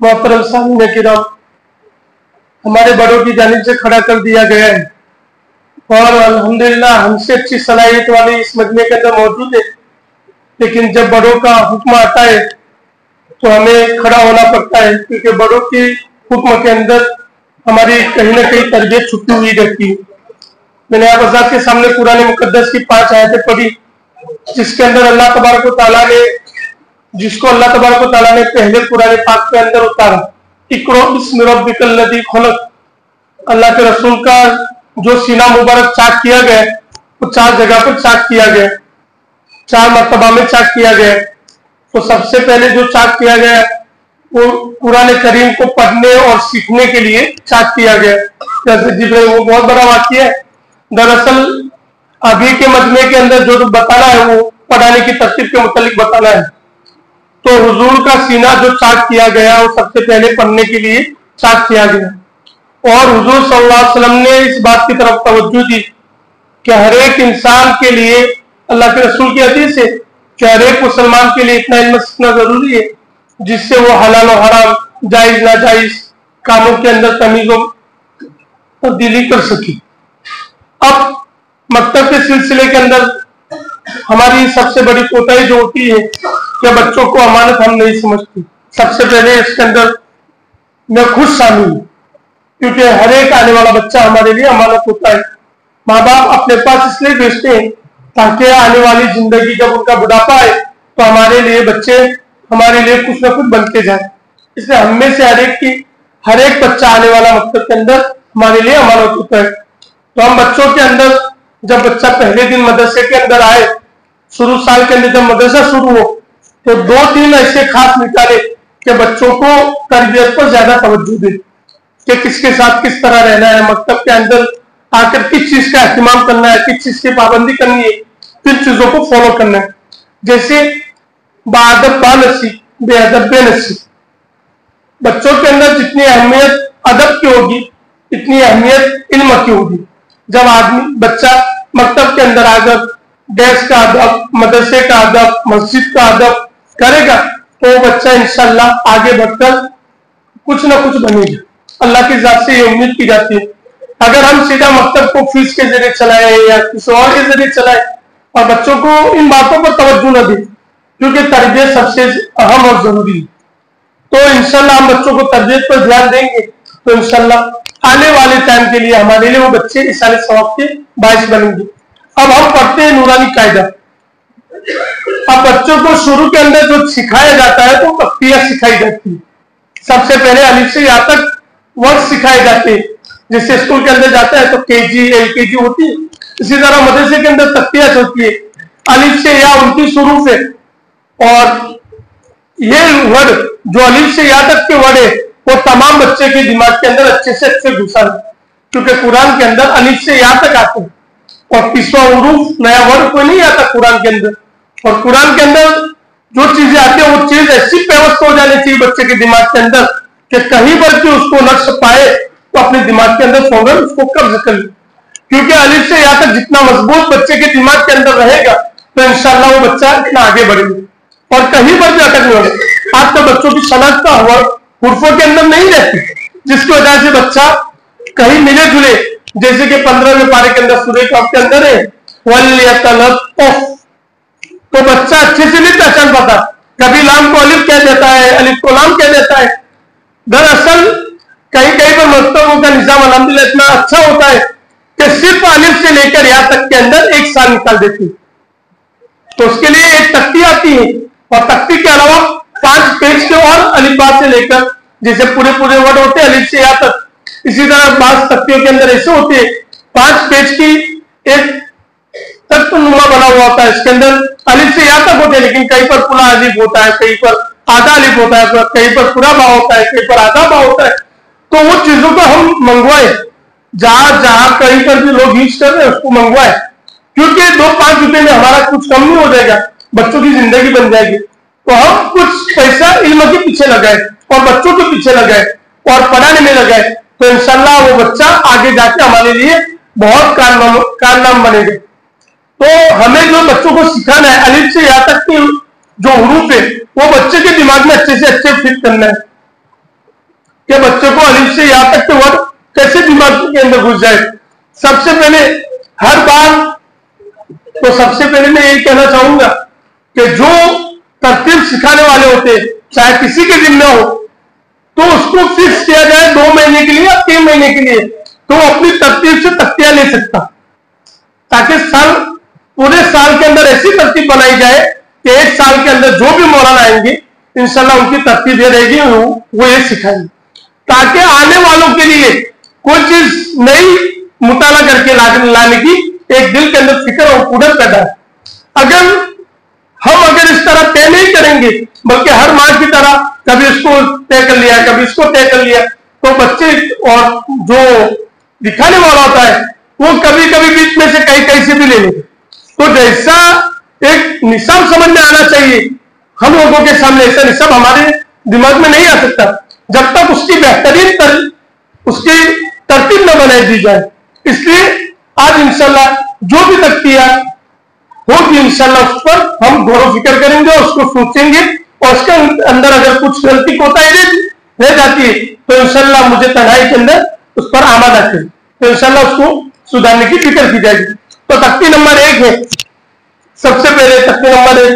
मोहतरम सामने किराम, हमारे बड़ों की जानिब से खड़ा कर दिया गया है और अल्हम्दुलिल्लाह हमसे अच्छी सलाहियत वाले इस मजमे के अंदर मौजूद है, लेकिन जब बड़ों का हुक्म आता है तो हमें खड़ा होना पड़ता है, क्योंकि बड़ों के हुक्म के अंदर हमारी कहीं ना कहीं तरबियत छुपी हुई रहती है। मैंने आप आजाद के सामने कुरान मुकद्दस की 5 आयतें पढ़ी, जिसके अंदर अल्लाह तबारक व तआला ने पहले कुरान पाक के अंदर उतारा, इक़रा बिस्मि रब्बिकल लज़ी खलक़। अल्लाह के रसूल का जो सीना मुबारक चाक किया गया वो 4 जगह पर चाक किया गया, 4 मर्तबा में चाक किया गया। तो सबसे पहले जो चाक किया गया वो कुरान करीम को पढ़ने और सीखने के लिए चाक किया गया। जैसे जिब्रील, वो बहुत बड़ा वाक़या है। दरअसल अभी के मजमे के अंदर जो बताना है वो पढ़ाने की तरतीब के मुतालिक बताना है। तो हुजूर का सीना जो चाक किया गया वो सबसे पहले पढ़ने के लिए चाक किया गया, और हुजूर सल्लल्लाहु अलैहि वसल्लम ने इस बात की तरफ तवज्जो दी कि हर एक इंसान के लिए, अल्लाह के रसूल की हदीस है कि हर एक मुसलमान के लिए इतना इल्म सीखना जरूरी है जिससे वो हलाल और हराम, जायज नाजायज कामों के अंदर तमीज और तब्दीली कर सके। अब मकतब के सिलसिले के अंदर हमारी सबसे बड़ी कोताही जो होती है कि बच्चों को अमानत हम नहीं समझते। सबसे पहले इसके अंदर मैं खुद शामिल हूँ, क्योंकि हर एक आने वाला बच्चा हमारे लिए अमानत होता है। माँ बाप अपने पास इसलिए भेजते हैं ताकि आने वाली जिंदगी जब उनका बुढ़ापा आए तो हमारे लिए बच्चे हमारे लिए कुछ ना कुछ बनते जाए। इसलिए हम में से हर एक बच्चा आने वाला मकसद के अंदर हमारे लिए अमानत होता है। तो हम बच्चों के अंदर, जब बच्चा पहले दिन मदरसे के अंदर आए, शुरू साल के अंदर जब मदरसा शुरू हो, तो 2-3 ऐसे खास निकाले कि बच्चों को तरबियत पर ज्यादा तवज्जो दे कि किसके साथ किस तरह रहना है, मकतब के अंदर आकर किस चीज का एहतमाम करना है, किस चीज की पाबंदी करनी है, किन चीजों को फॉलो करना है। जैसे बाअदब बानसी, बेअदब बेनसी। बच्चों के अंदर जितनी अहमियत अदब की होगी इतनी अहमियत इल्म की होगी। जब बच्चा मकतब के अंदर आकर डेस्क का अदब, मदरसे का अदब, मस्जिद का अदब करेगा तो बच्चा इंशाअल्लाह आगे बढ़कर कुछ ना कुछ बनेगा। अल्लाह की जात से ये उम्मीद की जाती है। अगर हम सीधा मकतब को फीस के जरिए चलाए या किसी और के जरिए चलाए और बच्चों को इन बातों पर तवज्जो न दें, क्योंकि तरबियत सबसे अहम और जरूरी है, तो इंशाअल्लाह हम बच्चों को तरबियत पर ध्यान देंगे तो इंशाअल्लाह आने वाले टाइम के लिए हमारे लिए वो बच्चे इसाले सवाब के बाइस बनेंगे। अब हम पढ़ते हैं नूरानी कायदा। अब बच्चों को शुरू के अंदर जो सिखाया जाता है तो तख्तियां सिखाई जाती है। सबसे पहले अलिफ से या तक वर्ड सिखाए जाते हैं। जैसे स्कूल के अंदर जाता है तो केजी एलकेजी होती है, इसी तरह मदरसे के अंदर तख्तियां होती है अलिफ से या उनकी शुरू से। और ये वर्ड जो अलिफ से या तक के वर्ड है वो तमाम बच्चे के दिमाग के अंदर अच्छे से अच्छे घुसा है, क्योंकि कुरान के अंदर अलिफ से या तक आते हैं और 30वां उरूफ नया वर्ड कोई नहीं आता कुरान के अंदर। और कुरान के अंदर जो चीजें आती है वो चीज ऐसी व्यवस्था हो जानी चाहिए बच्चे के दिमाग के अंदर कि कहीं पर भी उसको नक्श पाए तो अपने दिमाग के अंदर फौरन उसको कब्ज कर ले। क्योंकि अलिफ से या तक जितना मजबूत बच्चे के दिमाग के अंदर रहेगा तो इंशाअल्लाह वो बच्चा इतना आगे बढ़ेगा और कहीं पर भी अटक नहीं होगा। आज तो बच्चों की शनाख्त हुर्फों के अंदर नहीं रहती, जिसकी वजह से बच्चा कहीं मिले जुले, जैसे कि 15वें पारे के अंदर सूरह कफ के अंदर है वल्यतलत्तफ, तो बच्चा अच्छे से नहीं पहचान पाता, कभी लाम को अलिफ कह देता है, अलिफ को लाम कह देता है। दरअसल कहीं कहीं पर मकतबों का निजाम अल्हम्दुलिल्लाह इतना अच्छा होता है कि सिर्फ अलिफ से लेकर या तक के अंदर एक साल निकाल देती है। तो उसके लिए एक तख्ती आती है और तख्ती के अलावा 5 पेज के और अलिफबा से लेकर, जैसे पूरे वर्ड होते हैं अलिफ से या तक, इसी तरह 5 तख्तियों के अंदर ऐसे होते हैं 5 पेज की एक तख्तनुमा बना हुआ होता है। इसके अंदर अलिफ से या तक होते हैं, लेकिन कहीं पर पूरा अलिफ होता है, कहीं पर आधा अलिफ होता है, कहीं पर पूरा बा होता है, कहीं पर आधा बा होता है। तो वो चीजों को हम मंगवाए जहां जहां कहीं पर भी लोग यूज कर रहे हैं उसको मंगवाए, क्योंकि 2-5 रुपए में हमारा कुछ कम नहीं हो जाएगा, बच्चों की जिंदगी बन जाएगी। तो हम कुछ पैसा इल्म के पीछे लगाए और बच्चों के पीछे लगाए और पढ़ाने में लगाए, तो इंशाल्लाह वो बच्चा आगे जाके हमारे लिए बहुत कारनाम बनेगा। तो हमें जो बच्चों को सिखाना है, अलिफ से यहाँ तक की जो हुरूफ है वो बच्चे के दिमाग में अच्छे से अच्छे फिट करना है कि बच्चे को अलिफ से यहाँ तक के वर्ड कैसे दिमाग के अंदर घुस जाए। सबसे पहले हर बार तो सबसे पहले मैं ये कहना चाहूंगा कि जो तरतीब सिखाने वाले होते हैं, चाहे किसी के जिम्मे हो, तो उसको फिक्स किया जाए 2 महीने के लिए या 3 महीने के लिए, तो अपनी तरतीब से तख्तियां ले सकता, ताकि पूरे साल के अंदर ऐसी तरतीब बनाई जाए कि 1 साल के अंदर जो भी मौलाना आएंगे इंशाल्लाह उनकी तरतीब ये रहेगी, वो ये सिखाएंगे, ताकि आने वालों के लिए कोई चीज नई मुताला करके लाने की एक दिल के अंदर फिक्र और कुदरत पैदा है। अगर इस तरह तय नहीं करेंगे, बल्कि हर माह की तरह कभी इसको तय कर लिया, कभी इसको तय कर लिया, तो बच्चे और जो दिखाने वाला होता है वो कभी कभी बीच में से कहीं से भी ले लेंगे। तो जैसा एक निशाब समझ में आना चाहिए हम लोगों के सामने, ऐसा निशाब हमारे दिमाग में नहीं आ सकता जब तक उसकी बेहतरीन उसकी तरतीब न बनाई दी जाए। इसलिए आज इंशाल्लाह जो भी तख्तियां होगी इंशाल्लाह उस पर हम गौर फिक्र करेंगे और उसको सोचेंगे, और उसके अंदर अगर कुछ गलती कोताही रह जाती है तो इंशाल्लाह मुझे तन्हाई के अंदर उस पर आमादा करें, तो इंशाल्लाह उसको सुधारने की फिक्र की जाएगी। तो तख्ती नंबर 1 है, सबसे पहले तख्ती नंबर 1,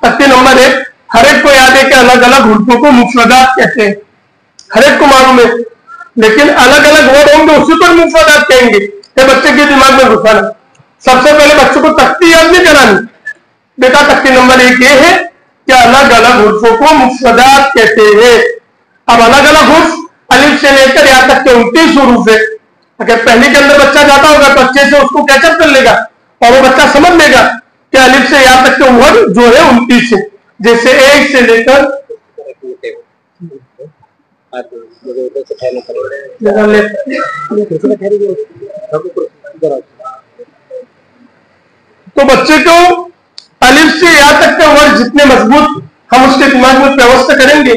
तख्ती नंबर 1 हर एक को याद है कि अलग अलग हुर्फों को मुफ्रदात कहते हैं, हर एक को मालूम है, लेकिन अलग अलग वर्ड होंगे उसी पर मुफ्रदात कहेंगे, ये बच्चे के दिमाग में घुसाना। सबसे पहले बच्चों को तख्ती याद नहीं करानी, बेटा तख्ती नंबर 1 ये है कि अलग अलग हुर्फों को मुफ्रदात कहते हैं। अब अलग अलग हुर्फ अलिफ से लेकर यहाँ तक के 29 हुरूफ है। अगर पहले के अंदर बच्चा जाता होगा तो अच्छे से उसको कैचअप कर लेगा और वो बच्चा समझ लेगा कि अलिफ से यहाँ तक के वर्ड जो है 29 है, जैसे 1 से लेकर तो बच्चे को अलिफ से यहाँ तक के वर्ड जितने मजबूत हम उसके दिमाग में व्यवस्था करेंगे,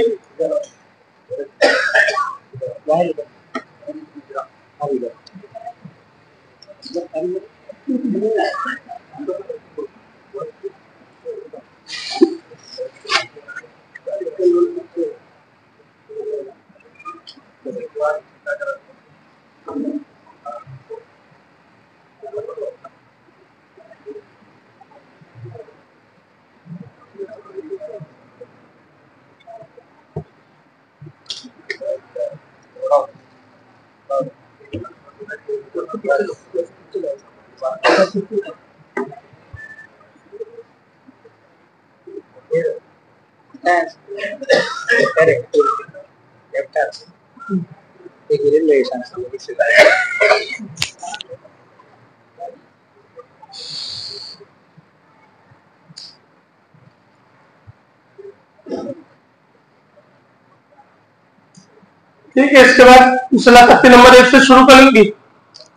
ठीक है। इसके बाद इंशाल्लाह तख्ती नंबर 1 से शुरू करेंगे।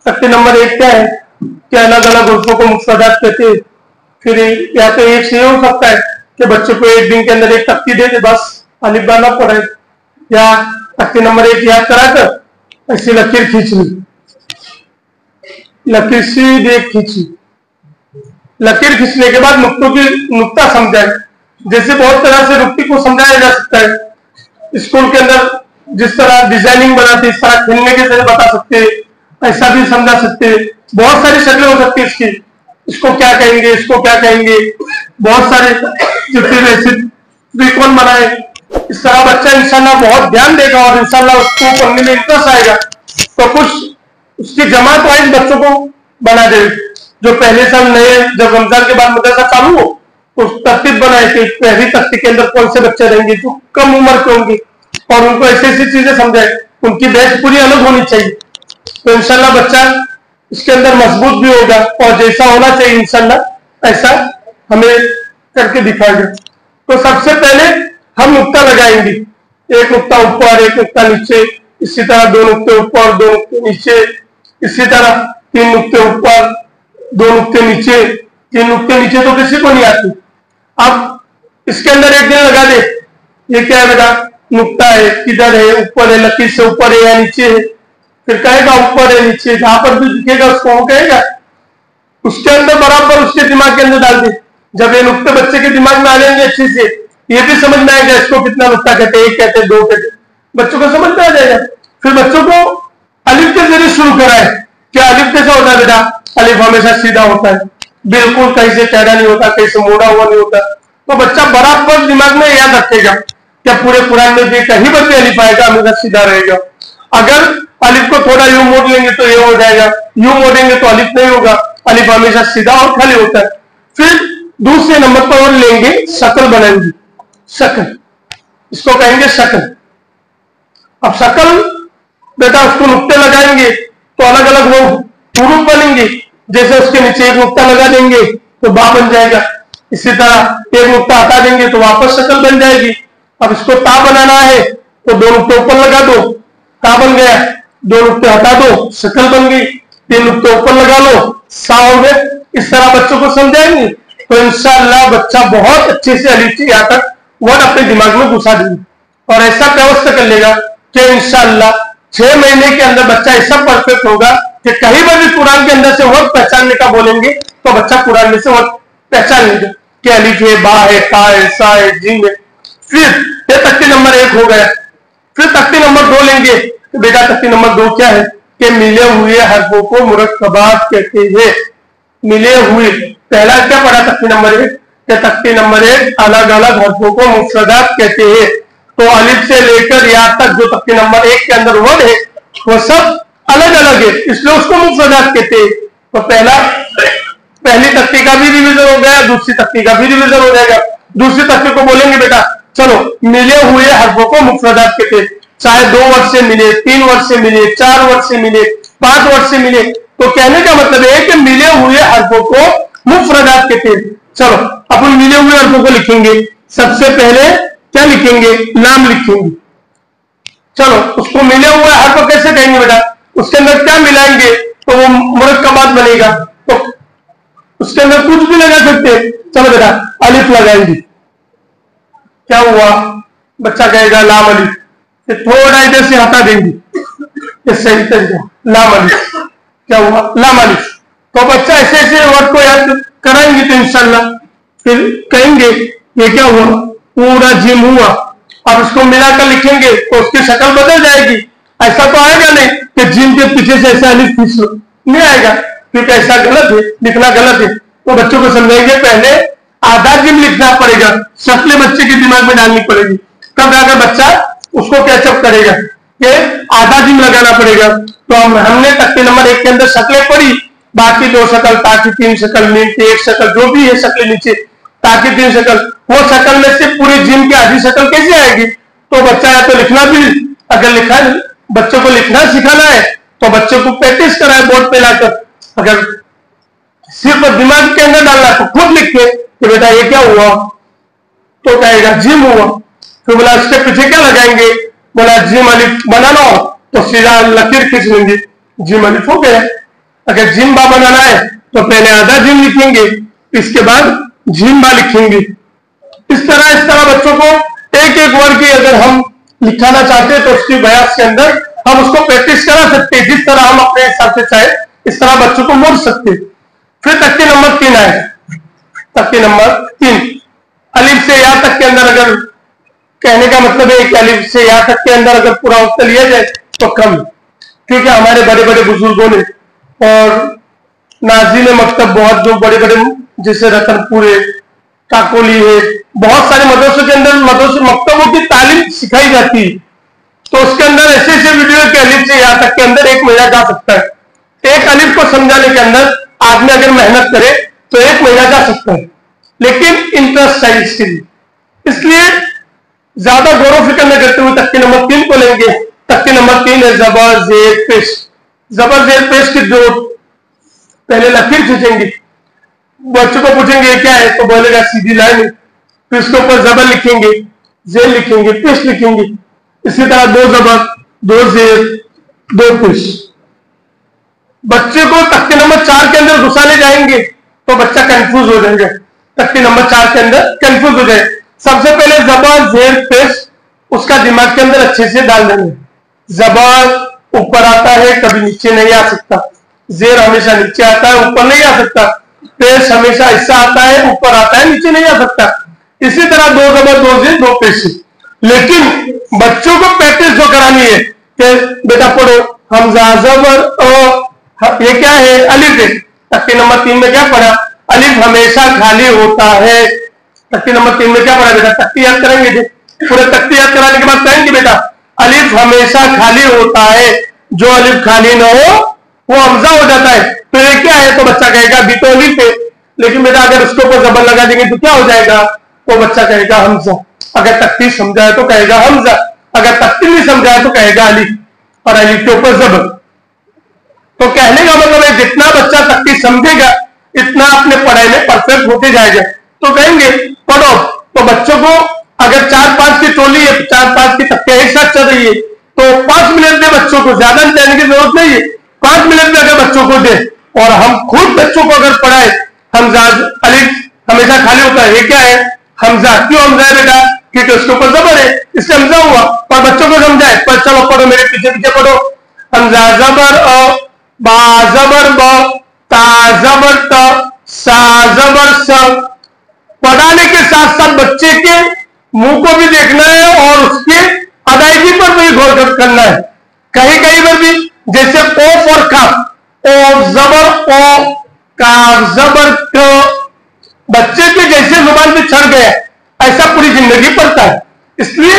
तख्ती नंबर 1 क्या है कि अलग अलग हुर्फों को मुफ्रदात कहते हैं। फिर या तो एक से हो सकता है कि बच्चे को एक दिन के अंदर एक तख्ती दे दे, बस अलिफ बा ना पढ़े, या तख्ती नंबर 1 याद कराकर ऐसी लकीर खींच ली, लकीर सीधे खींची, लकीर खींचने के बाद नुक्ता समझाए। जैसे बहुत तरह से नुक्ते को समझाया जा सकता है। स्कूल के अंदर जिस तरह डिजाइनिंग बनाते इस तरह खेलने के जरिए बता सकते हैं, ऐसा भी समझा सकते हैं। बहुत सारी शक्लें हो सकती है इसकी, इसको क्या कहेंगे, इसको क्या कहेंगे, बहुत सारे त्रिकोण बनाए। इस तरह बच्चा इंशाल्लाह बहुत ध्यान देगा और इंशाल्लाह उसको पढ़ने में इंटरेस्ट आएगा। तो कुछ उसकी जमात वाइज बच्चों को बना दे। जो पहले साल नए जब रमजान के बाद मदरसा चालू हो तो तरतीब बनाए कि पहली तख्ती के अंदर कौन से बच्चे रहेंगे जो कम उम्र के होंगे, और उनको ऐसी ऐसी चीजें समझाए, उनकी बैच पूरी अलग होनी चाहिए। तो इंशाल्लाह बच्चा इसके अंदर मजबूत भी होगा और जैसा होना चाहिए इंशाल्लाह ऐसा हमें करके दिखाएगा। तो सबसे पहले हम नुक्ता लगाएंगे। एक नुक्ता ऊपर एक नुक्ता नीचे, इसी तरह दो नुक्ते ऊपर दो नुक्ते नीचे, इसी तरह तीन नुक्ते ऊपर दो नुक्ते नीचे, तीन नुक्ते नीचे तो किसी को नहीं आती। अब इसके अंदर एक दिन लगा दे, ये क्या है बेटा, नुक्ता है, किधर है, ऊपर है, लकीर से ऊपर है या नीचे है, फिर कहेगा ऊपर है नीचे, जहां पर भी दिखेगा उसको वो कहेगा, उसके अंदर बराबर उसके दिमाग के अंदर डाल दे। जब ये नुक्ते बच्चे के दिमाग में आ जाएंगे अच्छे से, ये भी समझ में आएगा इसको कितना नुक्ता कहते हैं, एक कहते हैं, दो कहते हैं, बच्चों को समझ में आ जाएगा। फिर बच्चों को अलिफ के जरिए शुरू कराए। क्या अलिफ कैसा होता है बेटा, अलिफ हमेशा सीधा होता है, बिल्कुल कहीं से टेढ़ा नहीं होता, कहीं से मोड़ा हुआ नहीं होता। तो बच्चा बराबर दिमाग में याद रखेगा, क्या पूरे कुरान में भी कहीं पर भी अलिफ आएगा हमेशा सीधा रहेगा। अगर अलिफ को थोड़ा यूं मोड़ लेंगे तो ये हो जाएगा, यूं मोड़ेंगे तो अलिफ नहीं होगा, अलिफ हमेशा सीधा और खाली होता है। फिर दूसरे नंबर पर और लेंगे, शक्ल बनाएंगे, शक्ल, इसको कहेंगे शक्ल। अब शक्ल बेटा उसको नुक्ते लगाएंगे तो अलग अलग वो हुरूफ बनेंगे, जैसे उसके नीचे एक नुक्ता लगा देंगे तो बा बन जाएगा, इसी तरह एक नुक्ता हटा देंगे तो वापस शक्ल बन जाएगी। अब इसको ता बनाना है तो दो नुक्ते ऊपर लगा दो, ता बन गया, दो नुक्ते हटा दो, शक्ल बन गई, तीन नुक्ते ऊपर लगा लो, सा हो गए। इस तरह बच्चों को समझाएंगे तो इंशाअल्लाह बच्चा बहुत अच्छे से अलिफ से यहाँ तक वर्ड अपने दिमाग में घुसा देंगे और ऐसा व्यवस्था कर लेगा कि इंशाअल्लाह 6 महीने के अंदर बच्चा ऐसा परफेक्ट होगा कि कहीं पर भी कुरान के अंदर से वर्ड पहचानने का बोलेंगे तो बच्चा कुरान में से वर्ड पहचान लेगा कि अलिफ है, बा है, ता है, सा है, जीम है। फिर ये तख्ती नंबर 1 हो गया। फिर तख्ती नंबर 2 लेंगे तो बेटा तख्ती नंबर 2 क्या है कि मिले हुए हरफों को मुरक्कबात कहते हैं। मिले हुए, पहला क्या पढ़ा तख्ती नंबर 1 कि तख्ती नंबर 1 अलग अलग हरफों को मुफ्रदात कहते हैं। तो अलिफ से लेकर या तक जो तख्ती नंबर 1 के अंदर वर्ड है वो सब अलग अलग है, इसलिए उसको मुफ्रदात कहते हैं। तो पहली तख्ती का भी रिवीजन हो गया, दूसरी तख्ती का भी रिवीजन हो जाएगा। दूसरी तख्ती को बोलेंगे बेटा चलो मिले हुए हरफों को मुफ्रदात कहते हैं, चाहे 2 वर्ड से मिले, 3 वर्ड से मिले, 4 वर्ड से मिले, 5 वर्ड से मिले। तो कहने का मतलब है कि मिले हुए हरफों को मुफ्रदात कहते हैं। चलो अपन मिले हुए हरफों को लिखेंगे। सबसे पहले क्या लिखेंगे, लाम लिखेंगे। चलो उसको मिले हुए हरफ कैसे कहेंगे बेटा, उसके अंदर क्या मिलाएंगे तो वो मुरक्कबात बनेगा। तो उसके अंदर कुछ भी लगा सकते हैं। चलो बेटा अलिफ लगाएंगे, क्या हुआ, बच्चा कहेगा लाम अलिफ, थोड़ा इधर से हटा देंगे, इससे लाम अलिफ, क्या हुआ, लाम अलिफ। तो बच्चा ऐसे ऐसे वर्ड को याद कराएंगे तो इंशाल्लाह फिर कहेंगे ये क्या हुआ, पूरा जिम हुआ। अब इसको मिलाकर लिखेंगे तो उसकी शक्ल बदल जाएगी। ऐसा तो आएगा नहीं कि जिम के पीछे से ऐसा अलिफ खींच लो, नहीं आएगा, क्योंकि ऐसा गलत है, लिखना गलत है। तो बच्चों को समझाएंगे पहले आधा जिम लिखना पड़ेगा, शक्लें बच्चे के दिमाग में डालनी पड़ेगी, तब जाकर बच्चा उसको कैचअप करेगा कि आधा जिम लगाना पड़ेगा। तो हमने तख्ती नंबर 1 के अंदर शक्लें पढ़ी, बाकी 2 शक्ल, ताकि 3 शक्ल, मीम की 1 शक्ल, जो भी है शक्लें नीचे, ताकि 3 शक्ल, वो शक्ल में से पूरे जिम की आधी शक्ल कैसे आएगी। तो बच्चा या तो लिखना भी, अगर लिखा बच्चों को लिखना सिखाना है तो बच्चों को प्रैक्टिस कराए बोर्ड पे लाकर, अगर सिर्फ दिमाग के अंदर डालना तो खुद लिखे कि बेटा ये क्या हुआ, तो कहेगा जिम हुआ। फिर बोला इसके पीछे क्या लगाएंगे, बोला जिम अलिफ बनाना हो तो सीधा लकीर खींच लेंगे, जिम अलिफ हो गया। अगर जिम बा बनाना है तो पहले आधा जिम लिखेंगे, इसके बाद जिम बा लिखेंगे। इस तरह बच्चों को एक एक वर्ड की अगर हम लिखाना चाहते हैं तो उसकी बयास के अंदर हम उसको प्रैक्टिस करा सकते हैं, जिस तरह हम अपने हिसाब से चाहे इस तरह बच्चों को मोड़ सकते हैं। फिर तख्ती नंबर 3 आए, तख्ती नंबर 3 अलिफ से या तक के अंदर, अगर कहने का मतलब है कि अलिफ से या तक के अंदर अगर पूरा उत्तर लिया जाए तो कम, क्योंकि हमारे बड़े बड़े बुजुर्गों ने और नाज़ीन मकतब बहुत जो बड़े बड़े जैसे रतनपुर है, काकोली है, बहुत सारे मदरसों के अंदर मकतबों की तालीम सिखाई जाती है। तो उसके अंदर ऐसे ऐसे वीडियो के अलिफ से यहाँ तक के अंदर 1 महीना जा सकता है। एक अलिफ को समझाने के अंदर आदमी अगर मेहनत करे तो 1 महीना जा सकता है, लेकिन इंटरेस्ट चाहिए इसके लिए। इसलिए ज्यादा गौरव फिक्र न करते हुए तख्ती नंबर 3 को लेंगे। तख्ती नंबर 3 है जबर जेर पेश। जबर जेर पेश की जो पहले लकीर खींचेंगे, बच्चों को पूछेंगे क्या है तो बोलेगा सीधी लाइन है। फिर उसके ऊपर जबर लिखेंगे, जेर लिखेंगे, पेश लिखेंगे, इसी तरह दो जबर, दो जेर, दो पेश। बच्चे को तख्ते नंबर 4 के अंदर घुसाने जाएंगे तो बच्चा कंफ्यूज हो जाएगा, तख्ते नंबर 4 के अंदर कंफ्यूज हो जाए। सबसे पहले जबर जेर पेश उसका दिमाग के अंदर अच्छे से डाल देंगे। जबर ऊपर आता है, कभी नीचे नहीं आ सकता। जेर हमेशा नीचे आता है, ऊपर नहीं आ सकता। पेश हमेशा ऐसा आता है, ऊपर आता है, नीचे नहीं आ सकता। इसी तरह दो जबर, दो जेर, दो पेश। लेकिन बच्चों को प्रैक्टिस जो करानी है कि बेटा पढ़ो हमजा जबर ये क्या है, अलिफ है। तख्ती नंबर 3 में क्या पढ़ा, अलिफ हमेशा खाली होता है। तख्ती नंबर 3 में क्या पढ़ा बेटा, तख्ती याद करेंगे, पूरे तख्ती याद कराने के बाद कहेंगे बेटा अलिफ हमेशा खाली होता है, जो अलिफ खाली ना हो वो हमजा हो जाता है। तो ये क्या है, तो बच्चा कहेगा भी तो अलिफ है, लेकिन बेटा अगर उसके ऊपर जबर लगा देंगे तो क्या हो जाएगा, वो बच्चा कहेगा हमजा। अगर तख्ती समझाए तो कहेगा हमजा, अगर तख्ती नहीं समझाए तो कहेगा अलिफ, और अलिफ के ऊपर जबर। तो कहने का मतलब है जितना बच्चा तख्ती समझेगा इतना अपने पढ़ाई में परफेक्ट होते जाएगा। तो कहेंगे पढ़ो, तो बच्चों को अगर 4-5 की टोली है, 4-5 की तख्तियां एक साथ चल रही है तो 5 मिनट में बच्चों को, ज्यादा देने की जरूरत नहीं है, 5 मिनट में अगर बच्चों को दे और हम खुद बच्चों को अगर पढ़ाए हमजा अलिफ हमेशा खाली होता है, ये क्या है हमजा, क्यों हमजा है बेटा, क्योंकि उसके ऊपर जबर है इससे हमजा हुआ, और बच्चों को समझाए पर चलो पढ़ो मेरे पीछे पीछे पढ़ो। हमजा जबर अ, बा जबर ब, ता जबर त, सा जबर स। पढ़ाने के साथ साथ बच्चे के मुंह को भी देखना है और उसकी अदायगी पर भी गौर करना है। कहीं कहीं पर भी जैसे ओफ और काफ, ओ जबर ओ, काफ जबर क, बच्चे के जैसे जुबान पे चढ़ गया ऐसा पूरी जिंदगी पढ़ता है। इसलिए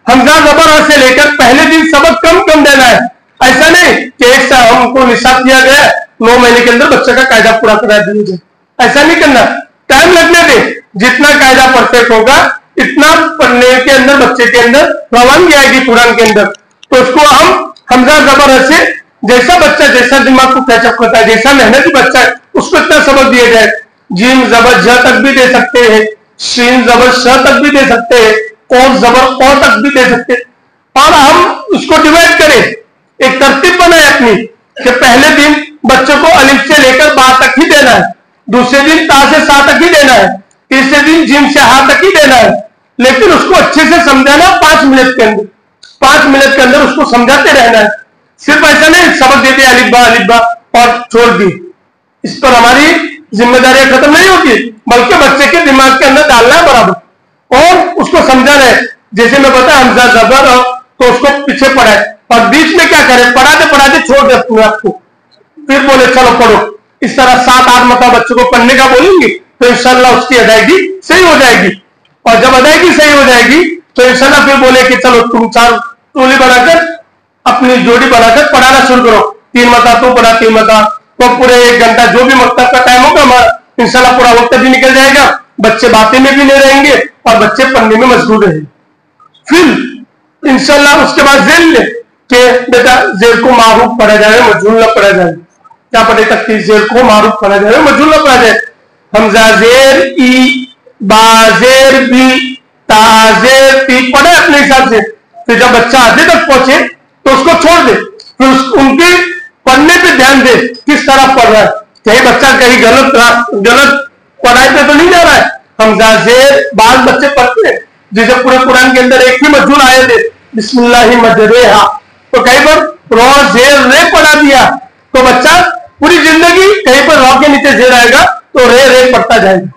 हमजा जबर से लेकर पहले दिन सबक कम कम देना है। ऐसा नहीं कि एक साल हमको निशात दिया गया 9 महीने के अंदर बच्चे का कायदा पूरा करा दिया जाए, ऐसा नहीं करना। टाइम लगने दे, जितना कायदा परफेक्ट होगा इतना पढ़ने के अंदर बच्चे के अंदर रवानगी आएगी कुरान के अंदर। तो उसको हम हमजा जबर से जैसा बच्चा जैसा दिमाग को कैचअप करता है, जैसा मेहनती बच्चा है उसको इतना सबक दिया जाए। जीम जबर ज तक भी दे सकते हैं, शीन जबर श तक भी दे सकते हैं, और जबर ओ तक भी दे सकते हैं। और हम उसको डिवाइड करें, एक तरतीब बनाए अपनी कि पहले दिन बच्चों को अलिफ से लेकर बा तक ही देना है, दूसरे दिन ता से सा तक ही देना है, तीसरे दिन जिम से हा तक ही देना है। लेकिन उसको अच्छे से समझाना 5 मिनट के अंदर, 5 मिनट के अंदर उसको समझाते रहना है। सिर्फ ऐसा नहीं सबक देते अलिफ बा और छोड़ दी, इस पर हमारी जिम्मेदारियां खत्म नहीं होती, बल्कि बच्चे के दिमाग के अंदर डालना है बराबर और उसको समझाना है। जैसे मैं बताया हमजा जबर तो उसको पीछे पढ़ाए और बीच में क्या करे, पढ़ाते पढ़ाते छोड़ दे अपने आप को, फिर बोले चलो पढ़ो। इस तरह 7-8 मरतबा बच्चों को पढ़ने का बोलेंगे तो इंशाल्लाह उसकी अदायगी सही हो जाएगी। और जब अदायगी सही हो जाएगी तो इंशाल्लाह फिर बोले कि चलो तुम 4 टोली बनाकर अपनी जोड़ी बनाकर पढ़ाना शुरू करो, 3 मरतबा तो पढ़ा, 3 मरतबा तो पूरे 1 घंटा जो भी मकतब का टाइम होगा हमारा इंशाल्लाह पूरा वक्त भी निकल जाएगा, बच्चे बातें में भी नहीं रहेंगे और बच्चे पढ़ने में मशगूल रहेंगे। फिर इंशाल्लाह उसके बाद जेल ले कि बेटा जेल को मारूफ पढ़ा जाए, मजहूल न पढ़ा जाए। क्या पढ़े तक जेल को मारूफ पढ़ा जाए, मजहूल न पढ़ा जाए। हमजा जेर ई, बाजेर बी, ताजेर ती पढ़े अपने हिसाब से। फिर जब बच्चा आधे तक पहुंचे तो उसको छोड़ दे, फिर उनके पढ़ने पे ध्यान दे किस तरह पढ़ रहा है, कहीं बच्चा कहीं गलत पढ़ाई पे तो नहीं जा रहा है। हमजा जेर बाद बच्चे पढ़ते हैं, जैसे पूरे कुरान के अंदर एक ही मजहूल आयत है बिस्मिल्लाहि मजरेहा, तो कहीं पर रो जेर रे पढ़ा दिया तो बच्चा पूरी जिंदगी कहीं पर रो के नीचे जेर आएगा तो रे पढ़ता जाएगा।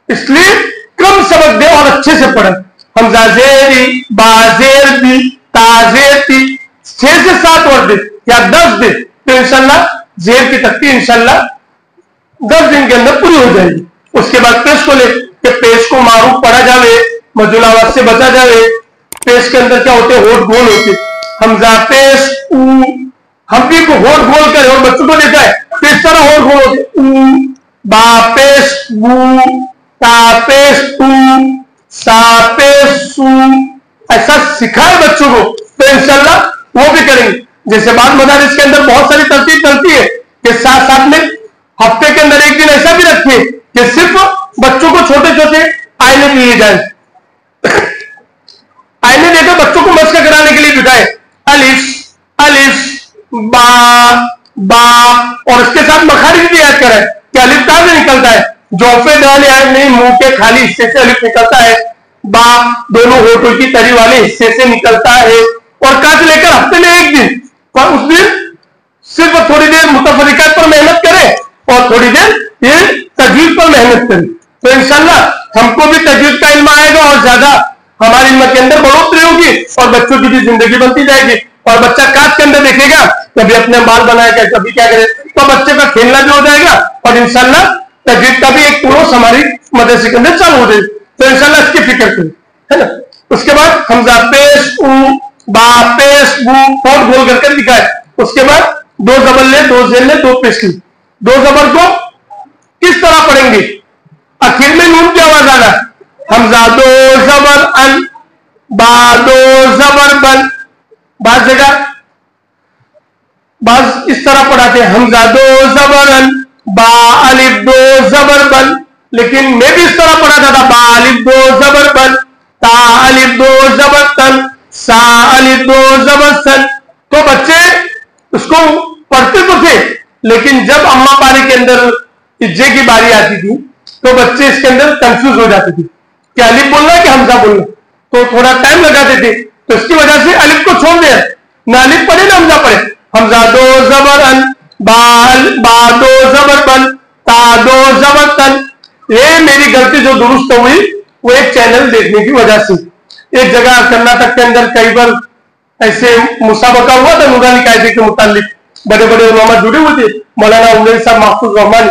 इसलिए कम सबक दे और अच्छे से पढ़े। हमजा जेरी, बाजेर बी, ताजेर ती 6 से 7 वर्ड दे या 10 दे तो इंशाल्लाह जेर की तख्ती इंशाल्लाह 10 दिन के अंदर पूरी हो जाएगी। उसके बाद पेश को ले कि पेश को मारूफ पढ़ा जावे, मजहूल आवाज से बचा जावे। पेश के अंदर क्या होते हैं, होठ गोल होते, हमजा पेश ऊ, हम भी को होठ गोल करे और बच्चों को देखा है तो इस तरह होठ गोल होते, बा पेश बू, ता पेश ऊ, सा पेश सू, ऐसा सिखाए बच्चों को तो इंशाल्लाह वो भी करेंगे। जैसे बाद मदारिस के अंदर बहुत सारी तरतीब चलती है कि साथ साथ में हफ्ते के अंदर एक दिन ऐसा भी रखिए कि सिर्फ बच्चों को छोटे छोटे आईने दिए जाए, आईने देकर बच्चों को मशक कराने के लिए बिठाए, अलिफ अलिफ बा बा, और इसके साथ मखारिज भी याद कराए कि अलिफ कहां से निकलता है, जोफे दाल याद नहीं, मुंह के खाली हिस्से से अलिफ निकलता है, बा दोनों होठों की तरी वाले हिस्से से निकलता है, और कहा लेकर हफ्ते में एक दिन, पर उस दिन सिर्फ थोड़ी देर मुतफरिकात पर मेहनत करें और थोड़ी देर ये तजवीद पर मेहनत करें, तो इंशाल्लाह हमको भी तजवीद का इल्म आएगा और ज्यादा हमारे इल्म के अंदर बढ़ोतरी होगी और बच्चों की भी जिंदगी बनती जाएगी। और बच्चा काट के अंदर देखेगा, कभी अपने बाल बनाएगा, कभी क्या करे, तो बच्चे का खेलना भी हो जाएगा और इंशाल्लाह तजवीद का भी एक कोर्स हमारी मदरसे के अंदर चालू हो जाएगी। तो इंशाल्लाह इसकी फिक्र करें, है ना। उसके बाद हमजा पेश ऊ बा पेश बू फोट गोल करके दिखाए, उसके बाद दो जबर ले, दो जेल ले, दो पेश ली। दो जबर को किस तरह पढ़ेंगे, आखिर में नून की आवाज आना, हमजा दो जबर अन बा दो जबर बन, बाज जगह बाज इस तरह पढ़ाते हैं, हमजा दो जबर अन बा अलिफ दो जबर बन, लेकिन मैं भी इस तरह पढ़ाता था, बा अलिफ दो जबर बन, ता अलिफ दो जबर तन, सा अलिफ दो जबर सन। तो बच्चे उसको पढ़ते तो थे, लेकिन जब अम्मा पारी के अंदर इज्जे की बारी आती थी तो बच्चे इसके अंदर कंफ्यूज हो जाते थे कि अलिफ बोलना है कि हमजा बोलना, तो थोड़ा टाइम लगाते थे। तो इसकी वजह से अलिफ को छोड़ दिया, ना अलिफ पढ़े ना हमजा पढ़े, हमजा दो जबर अन बा दो जबर बन ता दो जबर तन। ये मेरी गलती जो दुरुस्त हुई वो एक चैनल देखने की वजह से। एक जगह कर्नाटक के अंदर कई बार ऐसे मुसाबका हुआ था नूरानी कायदे के मुतालिक, बड़े बड़े उलमा जुड़े हुए थे, मौलाना उमर साहब महफूज रहमान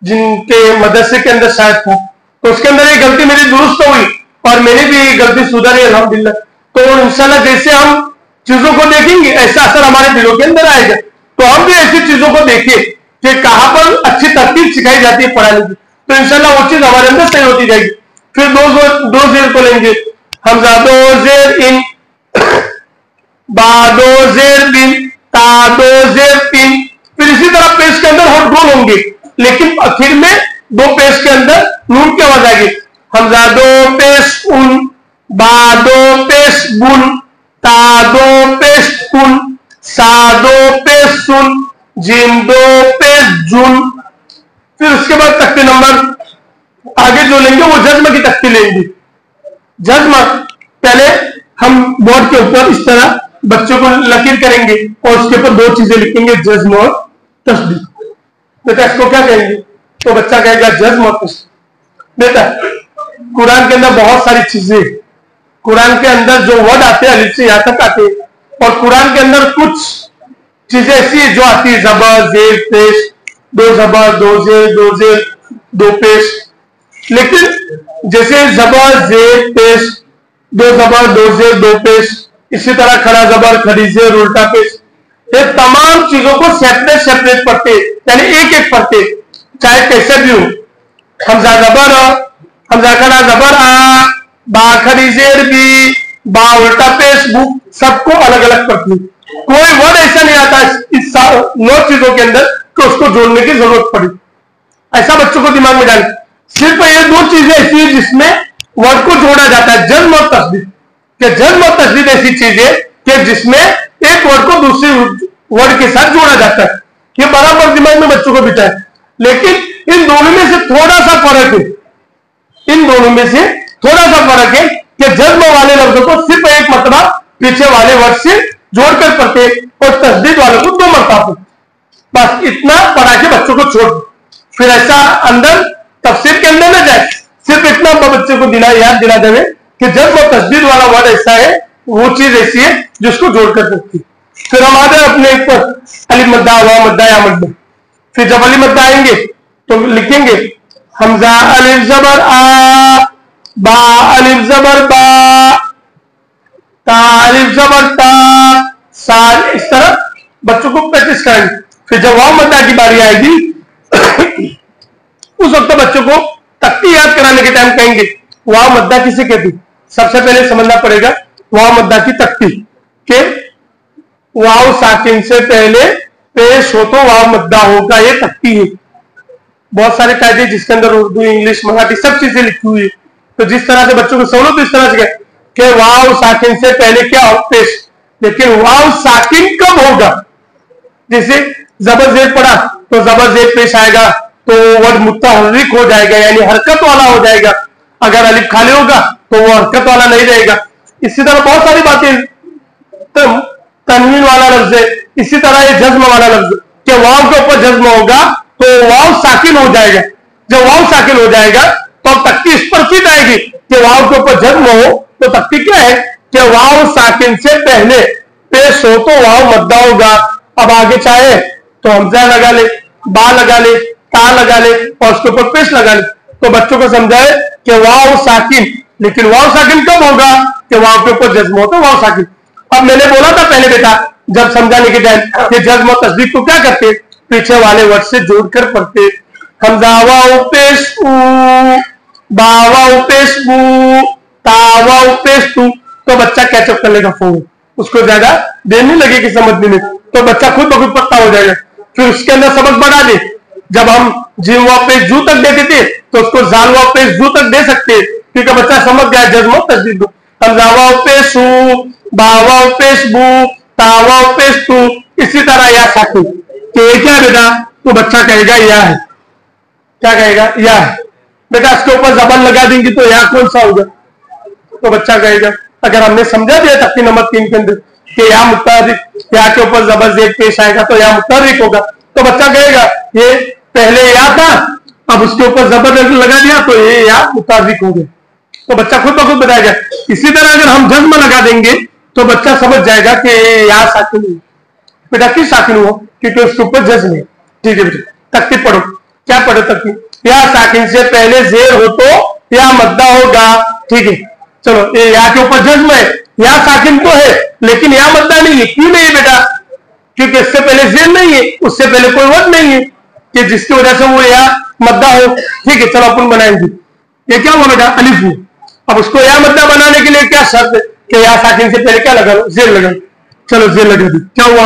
जिनके मदरसे के अंदर शायद था, तो उसके अंदर ये गलती मेरी दुरुस्त हुई और मैंने भी ये गलती सुधारी अल्हम्दुलिल्लाह। तो इंशाल्लाह जैसे हम चीजों को देखेंगे ऐसा असर हमारे दिलों के अंदर आएगा, तो हम भी ऐसी चीजों को देखें कि कहां पर अच्छी तरतीब सिखाई जाती है पढ़ाने की, तो इंशाल्लाह वो चीज हमारे अंदर सही होती जाएगी। फिर दो जेर को लेंगे, हमजा दो जेर इन बा दो जेर बिन ता दो जेर तीन। फिर इसी तरह पेश के अंदर होठ गोल होंगे, लेकिन आखिर में दो पेश के अंदर नून की आवाज आएगी, हमजा दो पेश उन बा दो पेश बुन ता दो पेश कुन सा दो पेश सुन जिन दो पेश जुन। फिर उसके बाद तख्ती नंबर आगे जो लेंगे वो जज्म की तख्ती लेंगे। जज्म पहले हम बोर्ड के ऊपर इस तरह बच्चों को लकीर करेंगे और उसके ऊपर दो चीजें लिखेंगे, जज्म और तस्दीक। बेटा इसको क्या कहेंगे, तो बच्चा कहेगा जज्म और तस्दीक। बेटा कुरान के अंदर बहुत सारी चीजें, कुरान के अंदर जो वर्ड आते हैं अलिफ से यहां तक आते हैं, और कुरान के अंदर कुछ चीजें ऐसी है जो आती है जबर जेर पेश, दो जबर दो जेर दो पेश, लेकिन जैसे जबर जेर पेश दो जबर दो जेर दो पेश, इसी तरह खड़ा जबर खड़ी जेर उल्टा पेश, ये तमाम चीजों को सेपरेट सेपरेट पढ़ते, यानी एक एक पढ़ते, चाहे कैसे भी हो। हमजा जबर हमजा खड़ा जबर आ बा खड़ी जेर बी बा उल्टा पेश बू, सबको अलग अलग पढ़ती। कोई वर्ड ऐसा नहीं आता इस 9 चीजों के अंदर कि उसको जोड़ने की जरूरत पड़ी, ऐसा बच्चों को दिमाग में डाल। सिर्फ ये 2 चीजें ऐसी है जिसमें वर्ड को जोड़ा जाता है, जज्म और तस्दीक। जज्म और तस्दीक ऐसी चीज है कि जिसमें एक वर्ड को दूसरे वर्ड के साथ जोड़ा जाता है, ये बराबर दिमाग में बच्चों को बिठाए। लेकिन इन दोनों में से थोड़ा सा फर्क है, इन दोनों में से थोड़ा सा फर्क है कि जज्म वाले लफ्जों को सिर्फ एक मरतबा पीछे वाले वर्ड से जोड़कर पढ़ते और तस्दीक वालों को 2 मरतबा। बस इतना पढ़ा के बच्चों को छोड़, फिर ऐसा अंदर तफसीर के अंदर न जाए, सिर्फ इतना बच्चे को याद दिला देवे कि जब वो तस्दीर वाला वर्ड ऐसा है, वो चीज ऐसी है जिसको जोड़कर रखती। फिर हम आते अपने ऊपर अलिफ मद्दा वाव मद्दा या मद्दा। फिर जब अलिफ मद्दा आएंगे तो लिखेंगे हमजा अलिफ जबर आ बा अलिफ जबर बा ता अलिफ जबर ता सा, इस तरह बच्चों को प्रैक्टिस करेंगे। फिर जब वाव मद्दा की बारी आएगी उस वक्त बच्चों को तख्ती याद कराने के टाइम कहेंगे वाव मद्दा किसे कहती। सबसे पहले समझना पड़ेगा वाव मद्दा की तख्ती के वाव साकिन से पहले पेश हो तो वाव मद्दा होगा, ये तख्ती है। बहुत सारे कायदे जिसके अंदर उर्दू इंग्लिश मराठी सब चीजें लिखी हुई है, तो जिस तरह से बच्चों को समझो तो इस तरह से कि वाव साकिन से पहले क्या हो, पेश। लेकिन वाव साकिन कब होगा? जैसे जबर जेर पड़ा तो जबर जेर पेश आएगा तो वर्ड मुतहर्रिक हो जाएगा, यानी हरकत वाला हो जाएगा। अगर अलिफ खाली होगा तो वो हरकत वाला नहीं रहेगा। इसी तरह बहुत सारी बातें, तनवीन वाला लफ्ज है, इसी तरह ये जज्म वाला लफ्ज, कि वाव के ऊपर जज्म होगा तो वाव साकिन हो जाएगा। जब वाव साकिन हो जाएगा तो अब तख्ती इस पर फिट आएगी कि वाव के ऊपर जज्म हो तो तख्ती क्या है कि वाव साकिन से पहले पेश हो तो वाव मद्दा होगा। अब आगे चाहे तो हमजा लगा ले, बा लगा ले, ता लगा ले और उसके ऊपर पेश लगा ले। तो बच्चों को समझाए कि वाव साकिन, लेकिन वाव साकिन कब होगा कि वाव के ऊपर जज्म हो तो वाव साकिन। अब मैंने बोला था पहले बेटा जब समझाने के टाइम कि जज्म और तस्दीक को क्या करते, पीछे वाले वर्ड से जोड़कर पढ़ते। हमजा वाव पेश ऊ, बा वाव पेश बू, ता वाव पेश तू, तो बच्चा कैचअप कर लेगा फोन, उसको ज्यादा देर नहीं लगेगी समझने में, तो बच्चा खुद ब खुद पक्का हो जाएगा। फिर उसके अंदर सबक बढ़ा दे। जब हम जिम वाव पेश जू तक देते थे तो उसको जाल वाव पेश जू तक दे सकते, क्योंकि बच्चा समझ गया जज्म और तस्दीक। हमजा वाव पेश ऊ, बा वाव पेश बू, ता वाव पेश तू, इसी तरह या साकिन। तो ये क्या बेटा, तो बच्चा कहेगा या है। क्या कहेगा? या है। बेटा इसके ऊपर जबान लगा देंगे तो या कौन सा होगा? तो बच्चा कहेगा, अगर हमने समझा दिया तख्ती नंबर 3 के अंदर कि या मुतहर्रिक, या के ऊपर जबर जेर पेश आएगा तो या मुतहर्रिक होगा, तो बच्चा कहेगा ये पहले या था, अब उसके ऊपर जबर लगा दिया तो ये या मुतहर्रिक हो गया। तो बच्चा खुद ब खुद बताएगा। इसी तरह अगर हम जज्म लगा देंगे तो बच्चा समझ जाएगा कि या साकिन हुआ। बेटा क्यों साकिन हुआ? क्योंकि उसके ऊपर जज्म है। ठीक है बेटा, तख्ती पढ़ो। क्या पढ़ो तख्ती? या साकिन से पहले जेर हो तो या मद्दा होगा। ठीक है, चलो ये या के ऊपर जज्म है, या साकिन तो है लेकिन या मद्दा नहीं है। क्यों नहीं है बेटा? क्योंकि इससे पहले जेर नहीं है, उससे पहले कोई वर्ड नहीं है कि जिसकी वजह से वो या मद्दा हो। ठीक है, चलो अपन बनाएंगे। ये क्या हुआ बेटा? अलिफ है। अब उसको या मद्दा बनाने के लिए क्या शर्त है कि या साकिन से पहले क्या लगा लो? जेर लगा। चलो जेर लगा दी। क्या हुआ?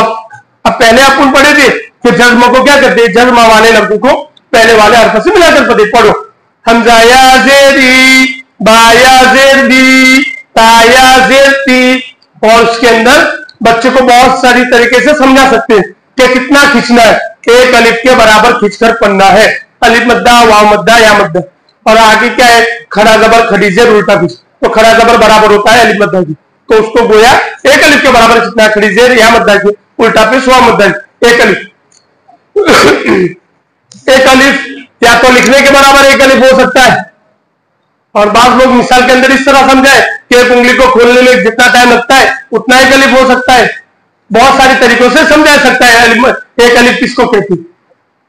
अब पहले अपन पढ़े थे कि जज्म को क्या करते, जज्म वाले लफ्ज को पहले वाले हरफ से मिलाकर पढ़े। पढ़ो, हमजा या जेरी, बा या जेर दी, ता या जेर ती। और उसके अंदर बच्चे को बहुत सारी तरीके से समझा सकते हैं कि कितना खींचना है। एक अलिफ के बराबर खींचकर पढ़ना है। अलिफ मद्दा, वाव मद्दा, या मद्दा। और आगे क्या है? खड़ा जबर, खड़ी जेर, उल्टा पेश। तो खड़ा जबर बराबर होता है अलिफ मद्दा की, तो उसको गोया एक अलिफ के बराबर खींचना है। खड़ी जेर या मद्दा की, उल्टा पेश वाव मद्दा की। एक अलिफ एक अलिफ या तो लिखने के बराबर एक अलिफ हो सकता है, और बाद लोग मिसाल के अंदर इस तरह समझाए कि एक उंगली को खोलने में जितना टाइम लगता है उतना एक अलिफ हो सकता है। बहुत सारे तरीकों से समझा सकता है एक अलिफ किसको कहती।